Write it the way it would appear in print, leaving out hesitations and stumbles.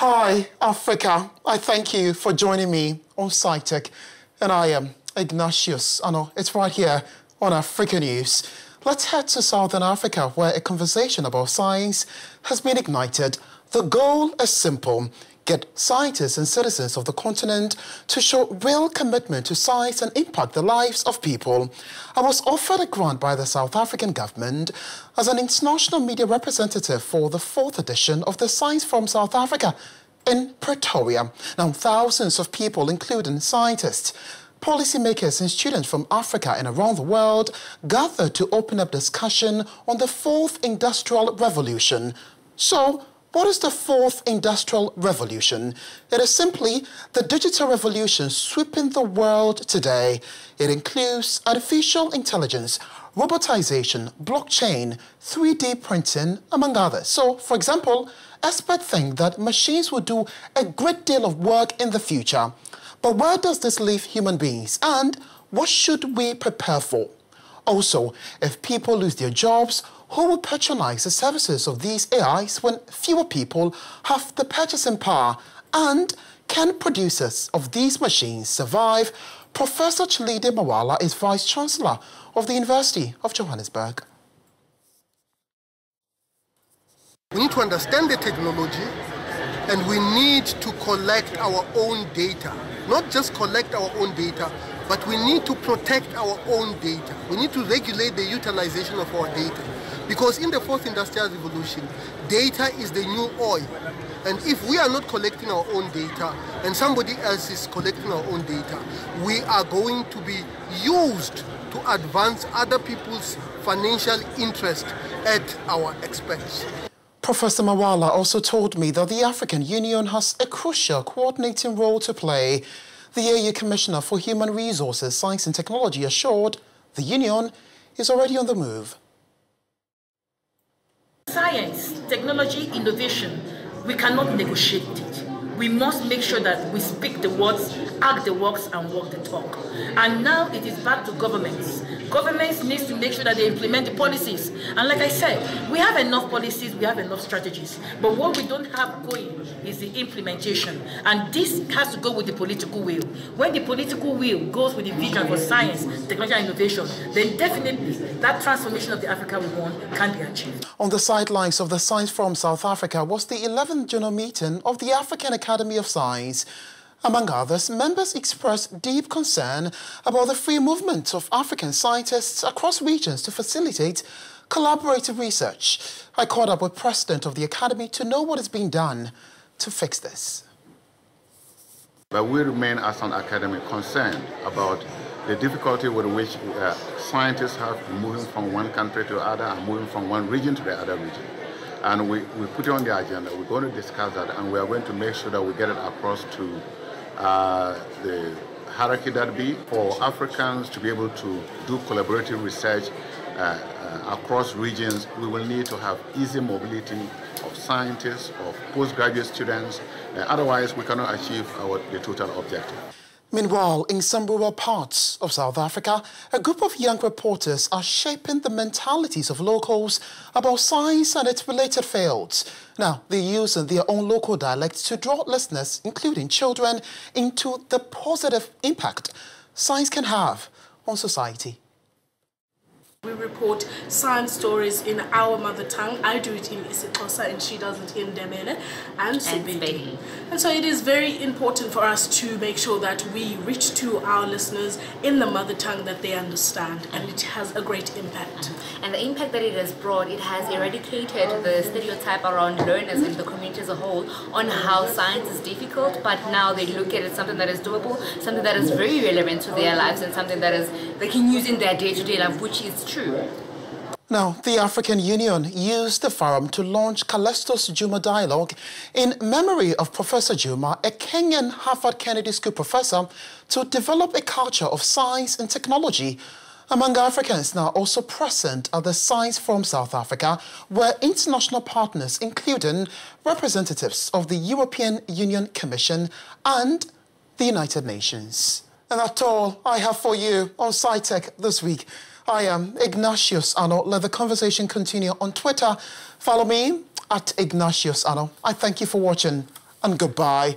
Hi, Africa. I thank you for joining me on SciTech. And I am Ignatius Annor. It's right here on Africanews. Let's head to Southern Africa, where a conversation about science has been ignited. The goal is simple: get scientists and citizens of the continent to show real commitment to science and impact the lives of people. I was offered a grant by the South African government as an international media representative for the 4th edition of the Science Forum South Africa in Pretoria. Now, thousands of people, including scientists, policymakers and students from Africa and around the world, gathered to open up discussion on the 4th Industrial Revolution. So, what is the 4th Industrial Revolution? It is simply the digital revolution sweeping the world today. It includes artificial intelligence, robotization, blockchain, 3D printing, among others. So, for example, experts think that machines will do a great deal of work in the future. But where does this leave human beings, and what should we prepare for? Also, if people lose their jobs, who will patronize the services of these AIs when fewer people have the purchasing power? And can producers of these machines survive? Professor Chalide Mawala is Vice-Chancellor of the University of Johannesburg. We need to understand the technology, and we need to collect our own data. Not just collect our own data, but we need to protect our own data. We need to regulate the utilization of our data. Because in the 4th Industrial Revolution, data is the new oil. And if we are not collecting our own data and somebody else is collecting our own data, we are going to be used to advance other people's financial interest at our expense. Professor Mawala also told me that the African Union has a crucial coordinating role to play. The AU Commissioner for Human Resources, Science and Technology assured the Union is already on the move. Science, technology, innovation, we cannot negotiate it. We must make sure that we speak the words, act the works, and walk the talk. And now it is back to governments. Governments need to make sure that they implement the policies. And like I said, we have enough policies, we have enough strategies. But what we don't have going is the implementation. And this has to go with the political will. When the political will goes with the vision for science, technology, and innovation, then definitely that transformation of the Africa we want can be achieved. On the sidelines of the Science Forum South Africa was the 11th general meeting of the African Academy of Science. Among others, members expressed deep concern about the free movement of African scientists across regions to facilitate collaborative research. I caught up with the president of the Academy to know what is being done to fix this. But we remain as an academy concerned about the difficulty with which scientists have moving from one country to the other and moving from one region to the other region. And we put it on the agenda. We're going to discuss that, and we are going to make sure that we get it across to the hierarchy that be for Africans to be able to do collaborative research across regions. We will need to have easy mobility of scientists, of postgraduate students. Otherwise, we cannot achieve the total objective. Meanwhile, in some rural parts of South Africa, a group of young reporters are shaping the mentalities of locals about science and its related fields. Now, they're using their own local dialects to draw listeners, including children, into the positive impact science can have on society. We report science stories in our mother tongue. I do it in isiXhosa and she does it in Ndebele and Sepedi. And so it is very important for us to make sure that we reach to our listeners in the mother tongue that they understand, and it has a great impact. And the impact that it has brought, it has eradicated the stereotype around learners and the community as a whole on how science is difficult, but now they look at it something that is doable, something that is very relevant to their lives, and something that is they can use in their day-to-day life, which is true. Now, the African Union used the forum to launch Callistus Juma Dialogue in memory of Professor Juma, a Kenyan Harvard Kennedy School professor, to develop a culture of science and technology among Africans now also present at the Science Forum South Africa, where international partners, including representatives of the European Union Commission and the United Nations. And that's all I have for you on SciTech this week. I am Ignatius Annor. Let the conversation continue on Twitter. Follow me at Ignatius Annor. I thank you for watching. and goodbye.